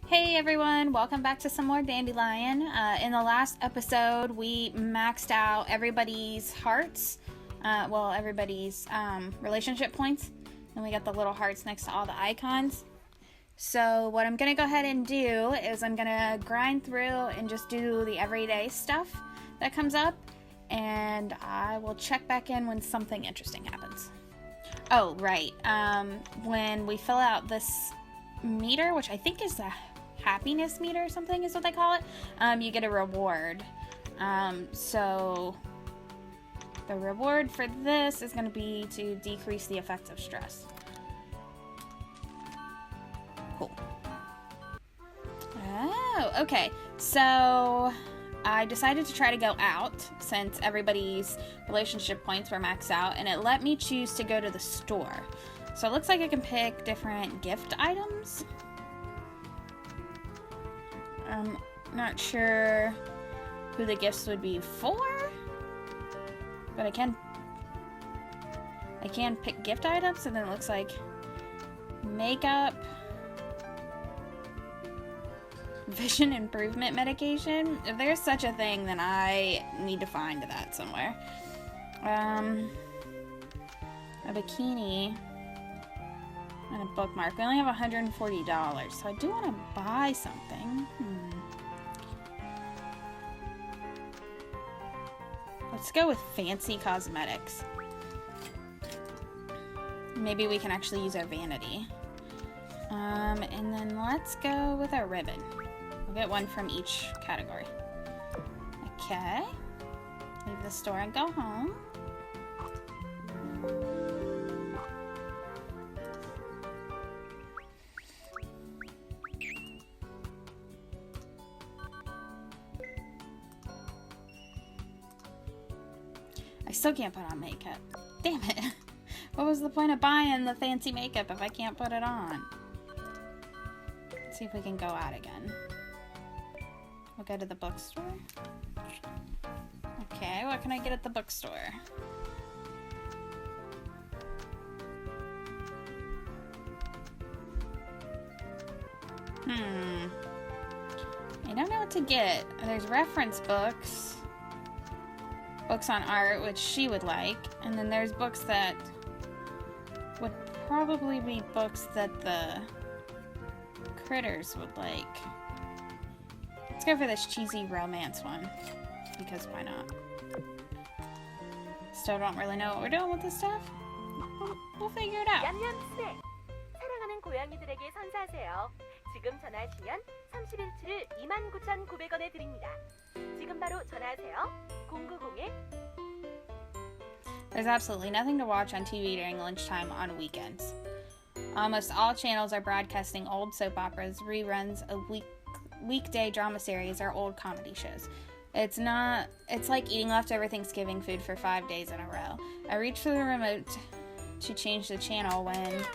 Hey everyone, welcome back to some more Dandelion. In the last episode, we maxed out everybody's hearts, everybody's relationship points, and we got the little hearts next to all the icons. So what I'm going to go ahead and do is I'm going to grind through and just do the everyday stuff that comes up, and I will check back in when something interesting happens. Oh, right. When we fill out this meter, which I think is the happiness meter or something is what they call it, you get a reward. So the reward for this is going to be to decrease the effects of stress. Cool. Oh, okay. So I decided to try to go out since everybody's relationship points were maxed out, and it let me choose to go to the store. So it looks like I can pick different gift items. I'm not sure who the gifts would be for, but I can pick gift items, and then it looks like makeup, vision improvement medication. If there's such a thing, then I need to find that somewhere. A bikini and a bookmark. We only have $140, so I do want to buy something. Let's go with fancy cosmetics. Maybe we can actually use our vanity. And then let's go with our ribbon. We'll get one from each category. Okay. Leave the store and go home. I still can't put on makeup. Damn it. What was the point of buying the fancy makeup if I can't put it on? Let's see if we can go out again. We'll go to the bookstore. Okay, what can I get at the bookstore? I don't know what to get. There's reference books. Books on art, which she would like. And then there's books that would probably be books that the critters would like. Let's go for this cheesy romance one, because why not? Still don't really know what we're doing with this stuff. We'll figure it out. 얌얌스낵 사랑하는 고양이들에게 선사하세요. 지금 전화하시면 30일치를 29,900원에 드립니다. 지금 바로 전화하세요. 090에 There's absolutely nothing to watch on TV during lunchtime on weekends. Almost all channels are broadcasting old soap operas, reruns of weekday drama series, or old comedy shows. It's like eating leftover Thanksgiving food for 5 days in a row. I reached for the remote to change the channel when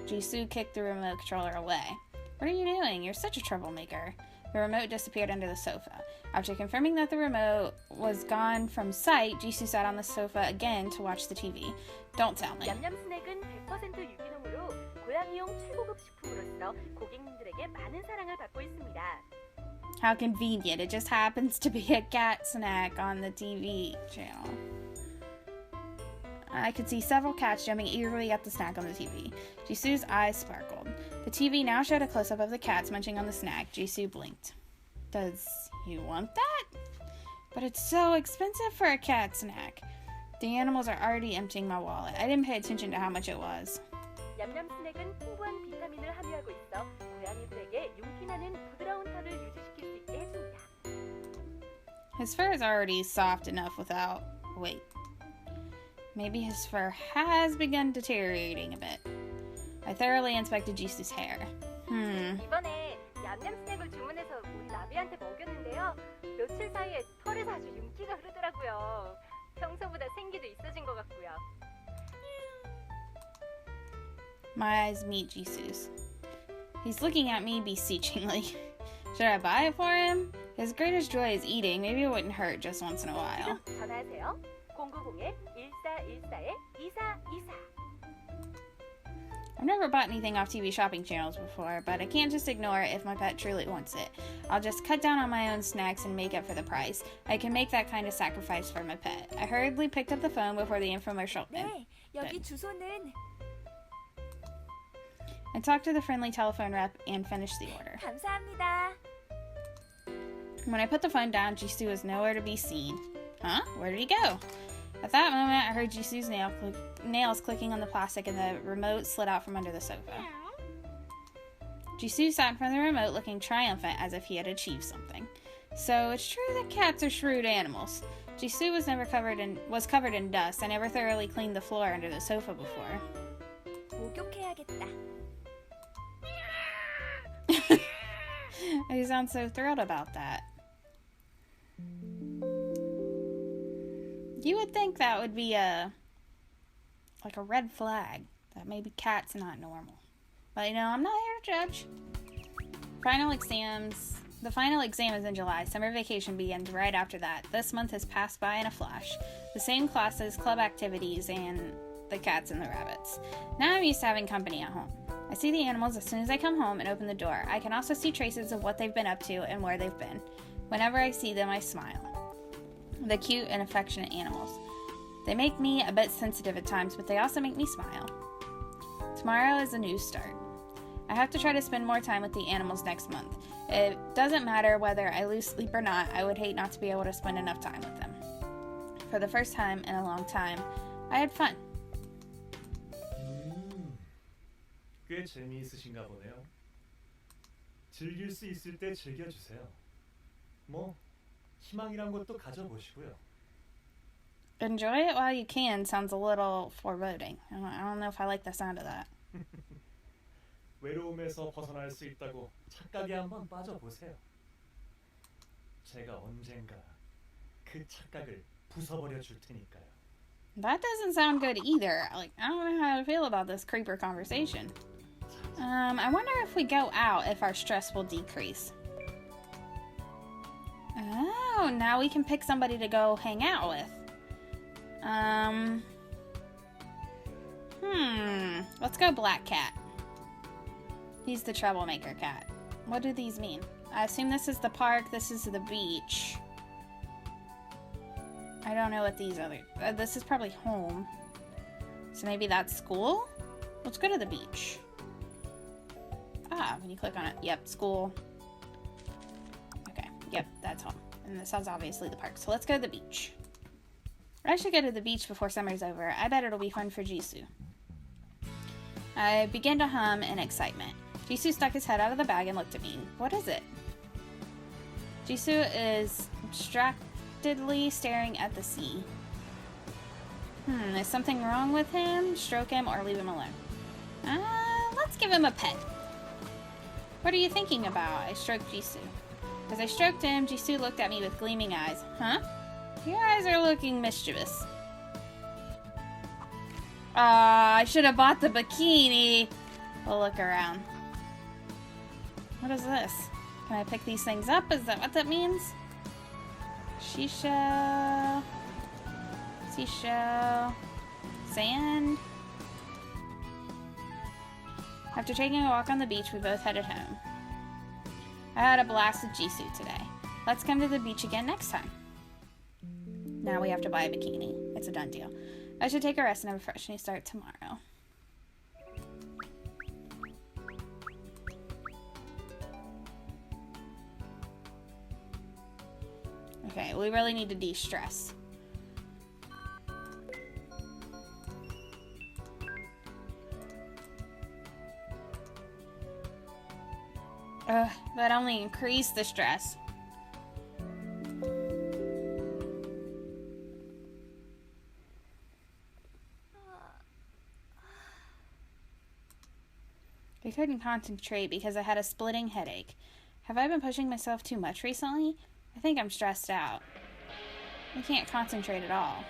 Jisoo kicked the remote controller away. What are you doing? You're such a troublemaker. The remote disappeared under the sofa. After confirming that the remote was gone from sight, Jisoo sat on the sofa again to watch the TV. Don't tell me. 얌얌스낵은 100% 유기농으로 고양이용 최고급 식품으로서 고객님들에게 많은 사랑을 받고 있습니다. How convenient. It just happens to be a cat snack on the TV channel. I could see several cats jumping eagerly at the snack on the TV. Jisoo's eyes sparkled. The TV now showed a close-up of the cats munching on the snack. Jisoo blinked. Does he want that? But it's so expensive for a cat snack. The animals are already emptying my wallet. I didn't pay attention to how much it was. 얌얌스낵은 풍부한 비타민을 함유하고 있어 고양이들에게 윤기나는 부드러운 털을 유지시킬 수 있게 해줍니다. His fur is already soft enough without... Wait. Maybe his fur has begun deteriorating a bit. I thoroughly inspected Jisoo's hair. 이번에 얌얌스낵을 주문해서 우리 나비한테 먹였는데요. 며칠 사이에 털에서 아주 윤기가 흐르더라고요. 평소보다 생기도 있어진 것 같고요. My eyes meet Jisoo's. He's looking at me beseechingly. Should I buy it for him? His greatest joy is eating. Maybe it wouldn't hurt just once in a while. 지금 전화하세요. 090에 1414에 2424. I've never bought anything off TV shopping channels before, but I can't just ignore it if my pet truly wants it. I'll just cut down on my own snacks and make up for the price. I can make that kind of sacrifice for my pet. I hurriedly picked up the phone before the infomercial 네, 여기 주소는 and talked to the friendly telephone rep and finished the order. 감사합니다. When I put the phone down, Jisoo was nowhere to be seen. Huh? Where did he go? At that moment, I heard Jisoo's nails clicking on the plastic and the remote slid out from under the sofa. Jisoo sat in front of the remote looking triumphant as if he had achieved something. So it's true that cats are shrewd animals. Jisoo was covered in dust. I never thoroughly cleaned the floor under the sofa before. 목욕해야겠다. You sound so thrilled about that. You would think that would be a red flag, that maybe cats not normal. But I'm not here to judge. The final exam is in July. Summer vacation begins right after that. This month has passed by in a flash. The same classes, club activities, and the cats and the rabbits. Now I'm used to having company at home. I see the animals as soon as I come home and open the door. I can also see traces of what they've been up to and where they've been. Whenever I see them, I smile. The cute and affectionate animals. They make me a bit sensitive at times, but they also make me smile. Tomorrow is a new start. I have to try to spend more time with the animals next month. It doesn't matter whether I lose sleep or not. I would hate not to be able to spend enough time with them. For the first time in a long time, I had fun. 꽤 재미있으신가 보네요. 즐길 수 있을 때 즐겨주세요. 뭐 희망이란 것도 가져보시고요. Enjoy it while you can sounds a little foreboding. I don't know if I like the sound of that. 외로움에서 벗어날 수 있다고 착각에 한번 빠져보세요. 제가 언젠가 그 착각을 부숴버려 줄 테니까요. That doesn't sound good either. I don't know how to feel about this creeper conversation. I wonder if we go out if our stress will decrease. Oh, now we can pick somebody to go hang out with. Let's go Black Cat. He's the troublemaker cat. What do these mean? I assume this is the park, this is the beach. I don't know what these other... this is probably home. So maybe that's school? Let's go to the beach. When you click on it. Yep, school. Okay, yep, that's home. And this is obviously the park. So let's go to the beach. I should go to the beach before summer's over. I bet it'll be fun for Jisoo. I began to hum in excitement. Jisoo stuck his head out of the bag and looked at me. What is it? Jisoo is distractedly staring at the sea. Is something wrong with him? Stroke him or leave him alone? Let's give him a pet. What are you thinking about? I stroked Jisoo. As I stroked him, Jisoo looked at me with gleaming eyes. Huh? Your eyes are looking mischievous. I should have bought the bikini. We'll look around. What is this? Can I pick these things up? Is that what that means? Seashell. Sand. After taking a walk on the beach, we both headed home. I had a blast with Jisoo today. Let's come to the beach again next time. Now we have to buy a bikini. It's a done deal. I should take a rest and have a fresh new start tomorrow. Okay, we really need to de-stress. That only increased the stress. I couldn't concentrate because I had a splitting headache. Have I been pushing myself too much recently? I think I'm stressed out. I can't concentrate at all.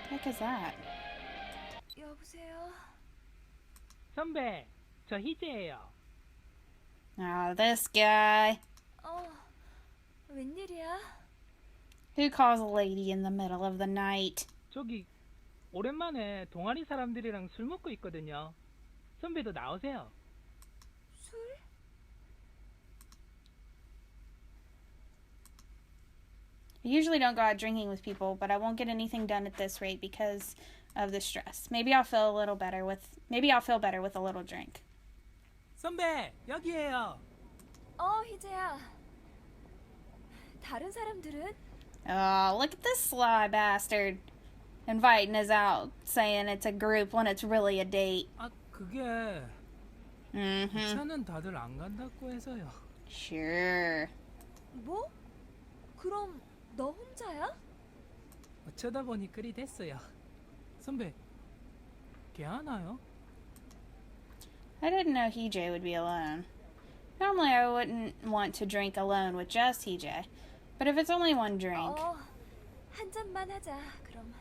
What the heck is that? 여보세요? 선배, 저 희재예요. Oh, this guy. 웬일이야? Who calls a lady in the middle of the night? 저기 오랜만에 동아리 사람들이랑 술 먹고 있거든요. 선배도 나오세요. 술? I usually don't go out drinking with people, but I won't get anything done at this rate because of the stress. Maybe I'll feel better with a little drink. 선배, 여기에요. 희재야. 다른 사람들은? Oh, look at this sly bastard. Inviting us out, saying it's a group when it's really a date. 그게 Mm-hmm. 차는 다들 안 간다고 해서요. Sure. 뭐? 그럼 너 혼자야? 어쩌다 보니 그리 됐어요. 선배, 괜찮아요? I didn't know Hee-Jae would be alone. Normally I wouldn't want to drink alone with just Hee-Jae. But if it's only one drink... 한 잔만 하자, 그럼.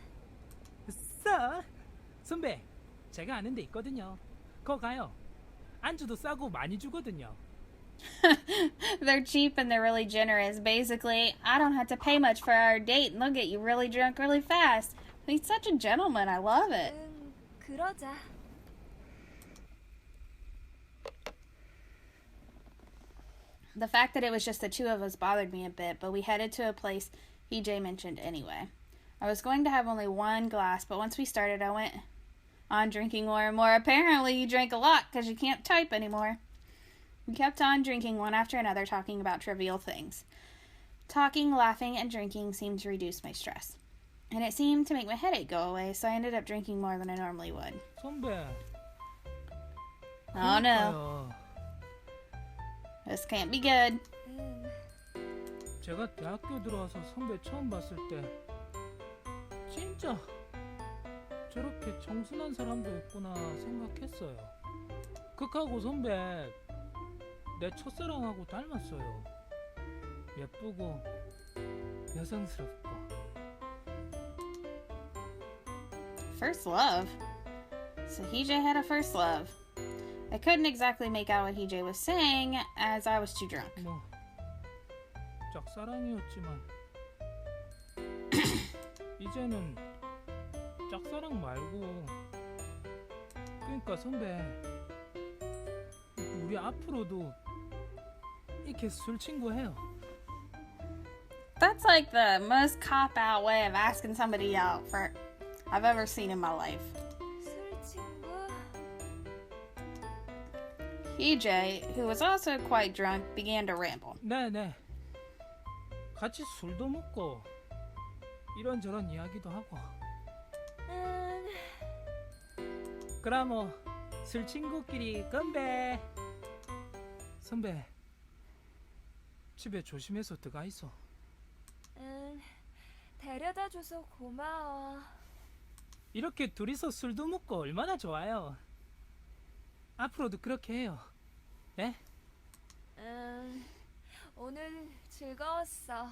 선배, 제가 아는 데 있거든요. 거 가요. 안주도 싸고 많이 주거든요. They're cheap and they're really generous. Basically, I don't have to pay much for our date and they'll get you really drunk really fast. He's such a gentleman. I love it. 그러자. The fact that it was just the two of us bothered me a bit, but we headed to a place EJ mentioned anyway. I was going to have only one glass, but once we started, I went on drinking more and more. Apparently, you drank a lot because you can't type anymore. We kept on drinking one after another, talking about trivial things. Talking, laughing, and drinking seemed to reduce my stress. And it seemed to make my headache go away, so I ended up drinking more than I normally would. 선배. Oh no, 그러니까요. this can't be good. 제가 대학교 들어와서 선배 처음 봤을 때 진짜 저렇게 청순한 사람도 있구나 생각했어요. 극하고 선배 내 첫사랑하고 닮았어요. 예쁘고 여성스럽고. First love? So Hee-Jae had a first love. I couldn't exactly make out what Hee-Jae was saying, as I was too drunk. 뭐 짝사랑이었지만 이제는 짝사랑 말고 그러니까 선배 우리 앞으로도 이렇게 술 친구 해요. That's like the most cop-out way of asking somebody out for I've ever seen in my life. 술 친구? Hee-Jae, who was also quite drunk, began to ramble. 네네. 같이 술도 먹고 이런저런 이야기도 하고. 그럼 술 친구끼리 건배. 선배 집에 조심해서 들어가 있어. 데려다줘서 고마워. 이렇게 둘이서 술도 먹고 얼마나 좋아요. 앞으로도 그렇게 해요. 네? 오늘 즐거웠어.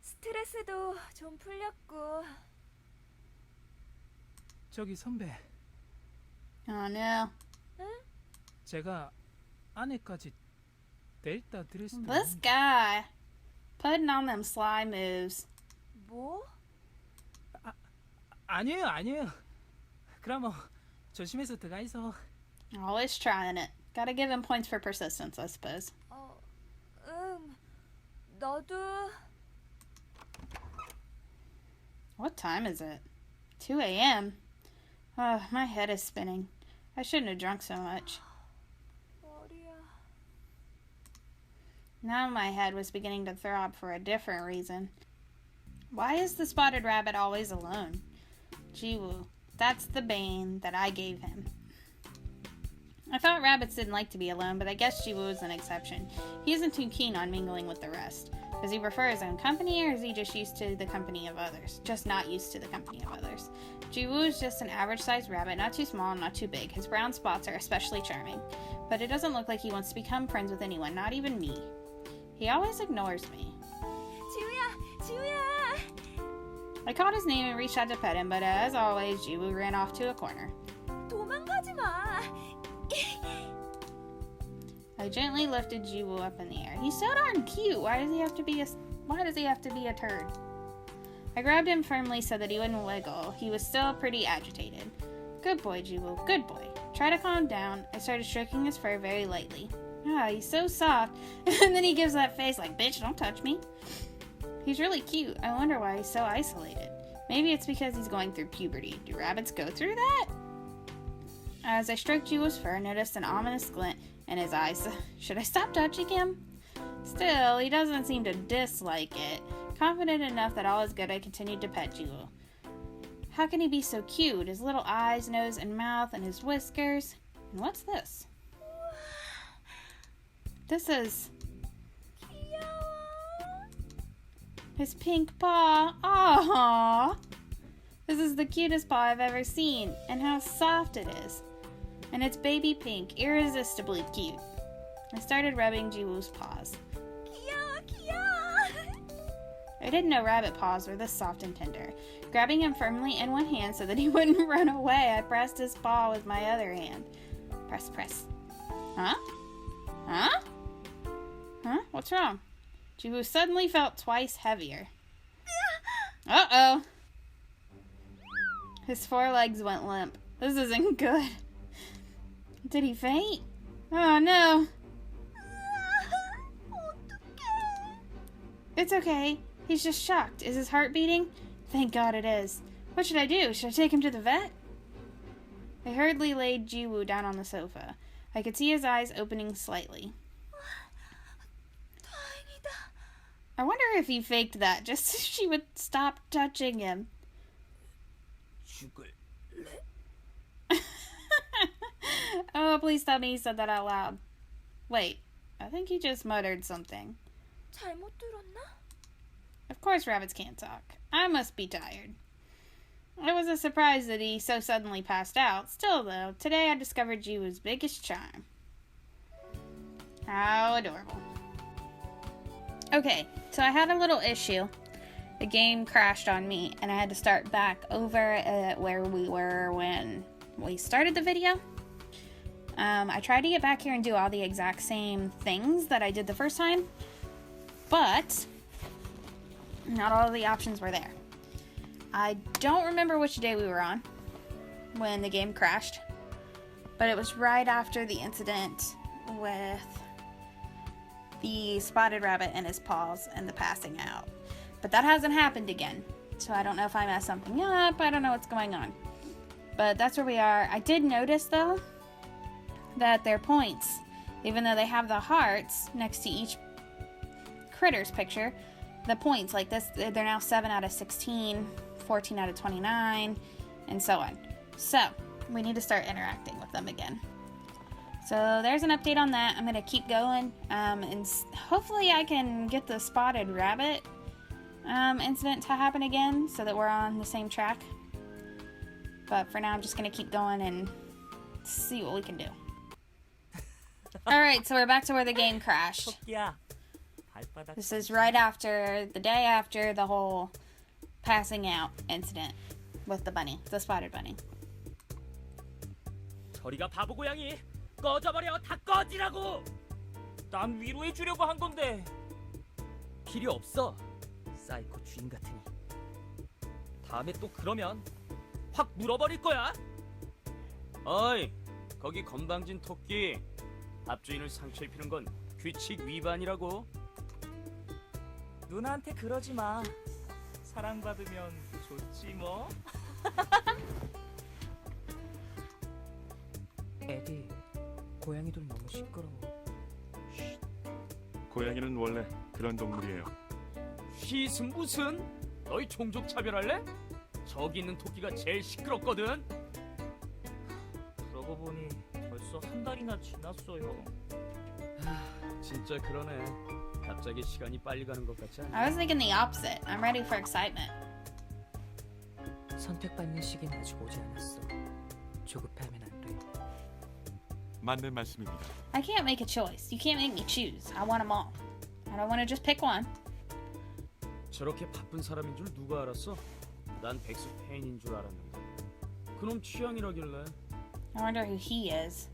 스트레스도 좀 풀렸고. 저기 선배, Oh no. 제가 아내까지 데려다 드릴 수도 This 있는데. guy. Putting on them sly moves. 뭐? 아니에요. 그럼 조심해서 들어가 있어. Always trying it. Gotta give him points for persistence, I suppose. 너도. What time is it? 2 a.m. Oh, my head is spinning. I shouldn't have drunk so much. 머리야. Now my head was beginning to throb for a different reason. Why is the spotted rabbit always alone? Jiwoo. That's the bane that I gave him. I thought rabbits didn't like to be alone, but I guess Jiwoo is an exception. He isn't too keen on mingling with the rest. Does he prefer his own company, or is he just used to the company of others? Just not used to the company of others. Jiwoo is just an average-sized rabbit, not too small, not too big. His brown spots are especially charming. But it doesn't look like he wants to become friends with anyone, not even me. He always ignores me. 지우야! I called his name and reached out to pet him, but as always, Jiwoo ran off to a corner. 도망가지 마. I gently lifted Jiwoo up in the air. He's so darn cute. Why does he have to be a turd? I grabbed him firmly so that he wouldn't wiggle. He was still pretty agitated. Good boy, Jiwoo. Good boy. Try to calm down. I started stroking his fur very lightly. Ah, he's so soft. And then he gives that face like, bitch, don't touch me. He's really cute. I wonder why he's so isolated. Maybe it's because he's going through puberty. Do rabbits go through that? As I stroked Jiwoo's fur, I noticed an ominous glint in his eyes. Should I stop touching him? Still, he doesn't seem to dislike it. Confident enough that all is good, I continued to pet Jiwoo. How can he be so cute? His little eyes, nose, and mouth, and his whiskers. And what's this? This is his pink paw. Aww. This is the cutest paw I've ever seen. And how soft it is. And it's baby pink, irresistibly cute. I started rubbing Jiwoo's paws. I didn't know rabbit paws were this soft and tender. Grabbing him firmly in one hand so that he wouldn't run away, I pressed his paw with my other hand. Press, press. Huh? Huh? Huh? What's wrong? Jiwoo suddenly felt twice heavier. Uh-oh. His forelegs went limp. This isn't good. Did he faint? Oh no. It's okay. He's just shocked. Is his heart beating? Thank God it is. What should I do? Should I take him to the vet? I hurriedly laid Jiwoo down on the sofa. I could see his eyes opening slightly. I wonder if he faked that just so she would stop touching him. Oh, please tell me he said that out loud. Wait, I think he just muttered something. 잘못 들었나? Of course rabbits can't talk. I must be tired. It was a surprise that he so suddenly passed out. Still, though, today I discovered Jiwoo's biggest charm. How adorable. Okay, so I had a little issue. The game crashed on me, and I had to start back over at where we were when we started the video. I tried to get back here and do all the exact same things that I did the first time, but not all of the options were there. I don't remember which day we were on when the game crashed, but it was right after the incident with the spotted rabbit and his paws and the passing out. But that hasn't happened again, so I don't know if I messed something up. I don't know what's going on. But that's where we are. I did notice, though, that their points, even though they have the hearts next to each critter's picture, the points, like this, they're now 7 out of 16, 14 out of 29, and so on. So, we need to start interacting with them again. So, there's an update on that. I'm going to keep going, and hopefully I can get the spotted rabbit incident to happen again so that we're on the same track. But for now, I'm just going to keep going and see what we can do. Alright, so we're back to where the game crashed. This is right after, the day after the whole passing out incident with the bunny, the spotted bunny. 저리가 바보 고양이 꺼져버려. 다 꺼지라고. 난 위로해 주려고 한 건데. 필요 없어. 사이코 주인 같으니. 다음에 또 그러면 확 물어버릴 거야. 어이, 거기 건방진 토끼. 앞주인을 상처 입히는 건 규칙 위반이라고. 누나한테 그러지 마. 사랑받으면 좋지 뭐. 에디, 고양이들 너무 시끄러워. 고양이는 원래 그런 동물이에요. 쉿은 무슨? 너희 종족 차별할래? 저기 있는 토끼가 제일 시끄럽거든. 그러고 보니 벌써 한 달이나 지났어요. 진짜 그러네. 갑자기 시간이 빨리 가는 것 같지 않아? I was thinking the opposite. I'm ready for excitement. 선택받는 시기는 아직 오지 않았어. 조급해하면 안 돼. 맞는 말씀입니다. I can't make a choice. You can't make me choose. I want them all. I don't want to just pick one. 저렇게 바쁜 사람인 줄 누가 알았어? 난 백수 팬인 줄 알았는데. 그놈 취향이라길래. I wonder who he is.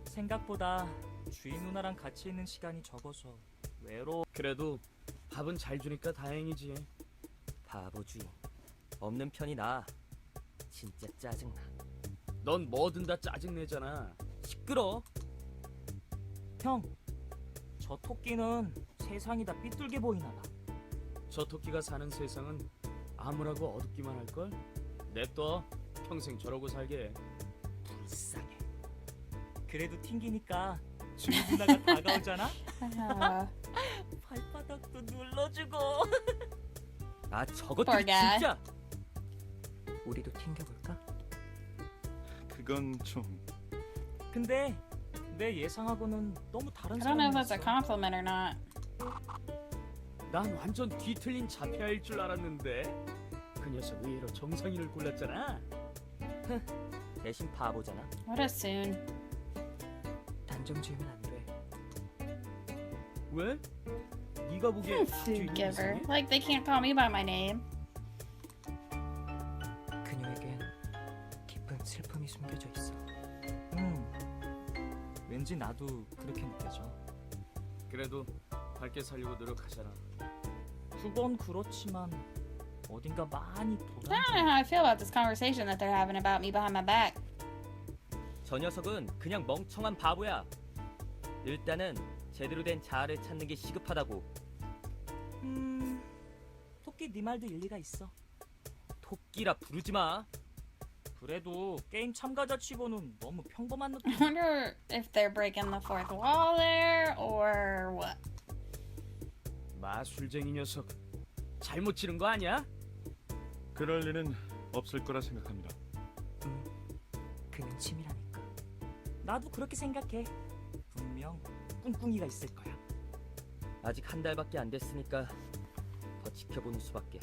생각보다 주인 누나랑 같이 있는 시간이 적어서 외로워. 그래도 밥은 잘 주니까 다행이지. 바보 주인. 없는 편이 나아. 진짜 짜증나. 넌 뭐든 다 짜증내잖아. 시끄러. 형, 저 토끼는 세상이 다 삐뚤게 보이나 봐. 저 토끼가 사는 세상은 암울하고 어둡기만 할걸? 냅둬. 평생 저러고 살게. 불쌍해. 그래도 튕기니까 주 누나가 다가오잖아. 발바닥도 눌러주고. 아, Poor 저것들이 guy. 진짜. 우리도 튕겨볼까? 그건 좀 근데 내 예상하고는 너무 다른 I don't know if that's 사람이었어. a compliment or not. 난 완전 뒤틀린 자폐아일 줄 알았는데. 그 녀석 의외로 정상인을 골랐잖아. 대신 바보잖아. What a soon. 단정 지으면 안 돼. 왜? 네가 보기에 Food giver. Like they can't call me by my name. 그녀에겐 깊은 슬픔이 숨겨져 있어. 왠지 나도 그렇게 느껴져. 그래도 밝게 살려고 노력하잖아. 그건 그렇지만 어딘가 많이 I don't know 불안해. how I feel about this conversation that they're having about me behind my back. 저 녀석은 그냥 멍청한 바보야. 일단은 제대로 된 자아를 찾는 게 시급하다고. 토끼 네 말도 일리가 있어. 토끼라 부르지 마. 그래도 게임 참가자 치고는 너무 평범한 느낌. I wonder if they're breaking the fourth wall there or what. 마술쟁이 녀석. 잘못 치는 거 아니야? 그럴 일은 없을 거라 생각합니다. 그는 치밀하니까. 나도 그렇게 생각해. 분명 꿍꿍이가 있을 거야. 아직 한 달밖에 안 됐으니까 더 지켜보는 수밖에.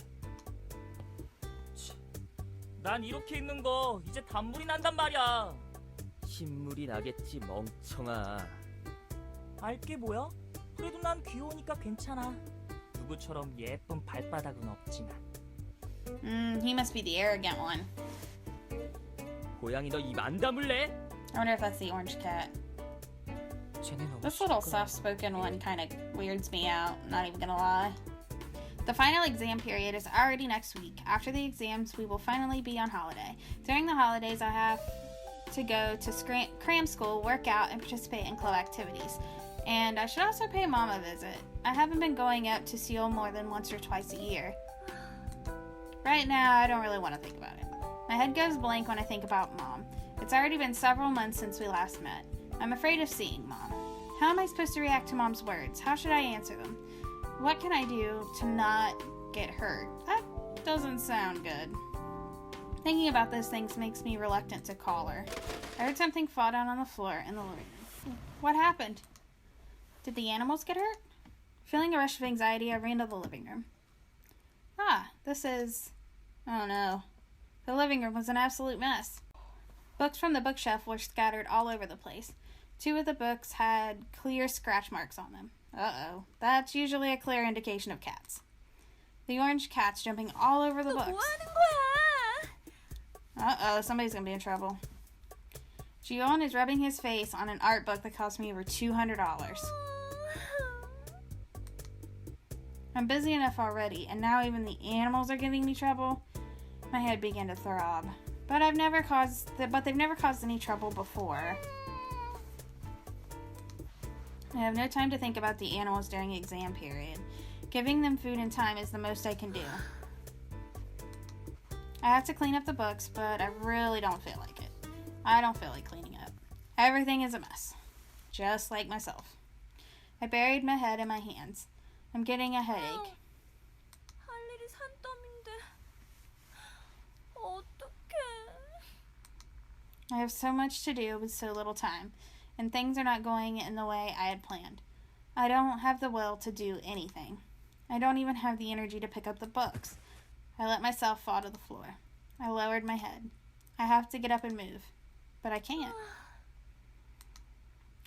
난 이렇게 있는 거 이제 단물이 난단 말이야. 신물이 나겠지 멍청아. 알게 뭐야? 그래도 난 귀여우니까 괜찮아. 누구처럼 예쁜 발바닥은 없지만. He must be the arrogant one. 고양이 너 입 안 다물래? I wonder if that's the orange cat. 쟤네 너무 This little 시끄러워. soft-spoken one kind of weirds me out, not even gonna lie. The final exam period is already next week. After the exams, we will finally be on holiday. During the holidays, I have to go to cram school, work out, and participate in club activities. And I should also pay Mom a visit. I haven't been going up to Seoul more than once or twice a year. Right now, I don't really want to think about it. My head goes blank when I think about Mom. It's already been several months since we last met. I'm afraid of seeing Mom. How am I supposed to react to Mom's words? How should I answer them? What can I do to not get hurt? That doesn't sound good. Thinking about those things makes me reluctant to call her. I heard something fall down on the floor in the living room. What happened? Did the animals get hurt? Feeling a rush of anxiety, I ran to the living room. This is... Oh no. The living room was an absolute mess. Books from the bookshelf were scattered all over the place. 2 of the books had clear scratch marks on them. Uh-oh. That's usually a clear indication of cats. The orange cat's jumping all over the 너 books. 뭐 하는 거야? Uh-oh, somebody's gonna be in trouble. Jion is rubbing his face on an art book that cost me over $200. I'm busy enough already, and now even the animals are giving me trouble. My head began to throb. But they've never caused any trouble before. I have no time to think about the animals during exam period. Giving them food and time is the most I can do. I have to clean up the books, but I really don't feel like it. I don't feel like cleaning up. Everything is a mess. Just like myself. I buried my head in my hands. I'm getting a headache. 할 일이 산더미인데 어떡해? I have so much to do with so little time, and things are not going in the way I had planned. I don't have the will to do anything. I don't even have the energy to pick up the books. I let myself fall to the floor. I lowered my head. I have to get up and move, but I can't.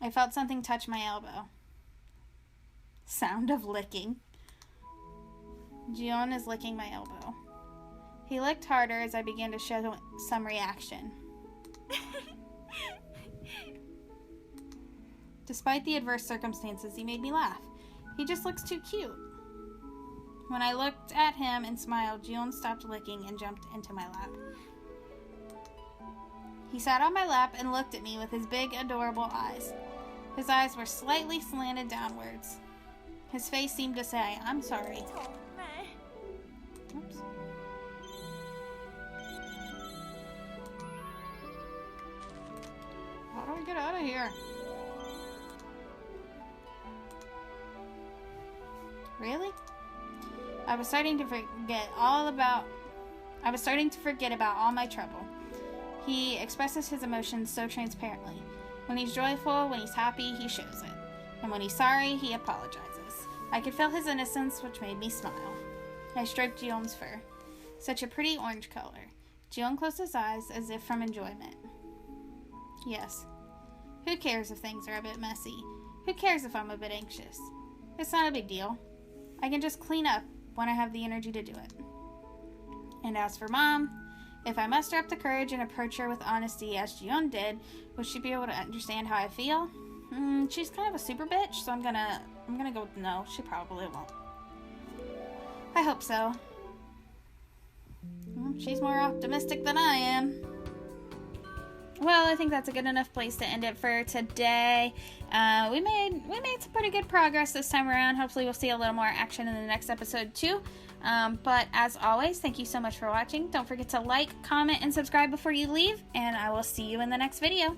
I felt something touch my elbow. Sound of licking. Jion is licking my elbow. He licked harder as I began to show some reaction. Despite the adverse circumstances, he made me laugh. He just looks too cute. When I looked at him and smiled, Jion stopped licking and jumped into my lap. He sat on my lap and looked at me with his big, adorable eyes. His eyes were slightly slanted downwards. His face seemed to say, I'm sorry. 정말. Oops. How do we get out of here? Really? I was starting to forget about all my trouble. He expresses his emotions so transparently. When he's joyful, when he's happy, he shows it. And when he's sorry, he apologizes. I could feel his innocence, which made me smile. I stroked Jion's fur. Such a pretty orange color. Jion closed his eyes as if from enjoyment. Yes. Who cares if things are a bit messy? Who cares if I'm a bit anxious? It's not a big deal. I can just clean up when I have the energy to do it. And as for Mom, if I muster up the courage and approach her with honesty as Jion did, will she be able to understand how I feel? She's kind of a super bitch, so I'm gonna go with no. She probably won't. I hope so. She's more optimistic than I am. Well, I think that's a good enough place to end it for today. We made some pretty good progress this time around. Hopefully we'll see a little more action in the next episode too. But as always, thank you so much for watching. Don't forget to like, comment, and subscribe before you leave, and I will see you in the next video.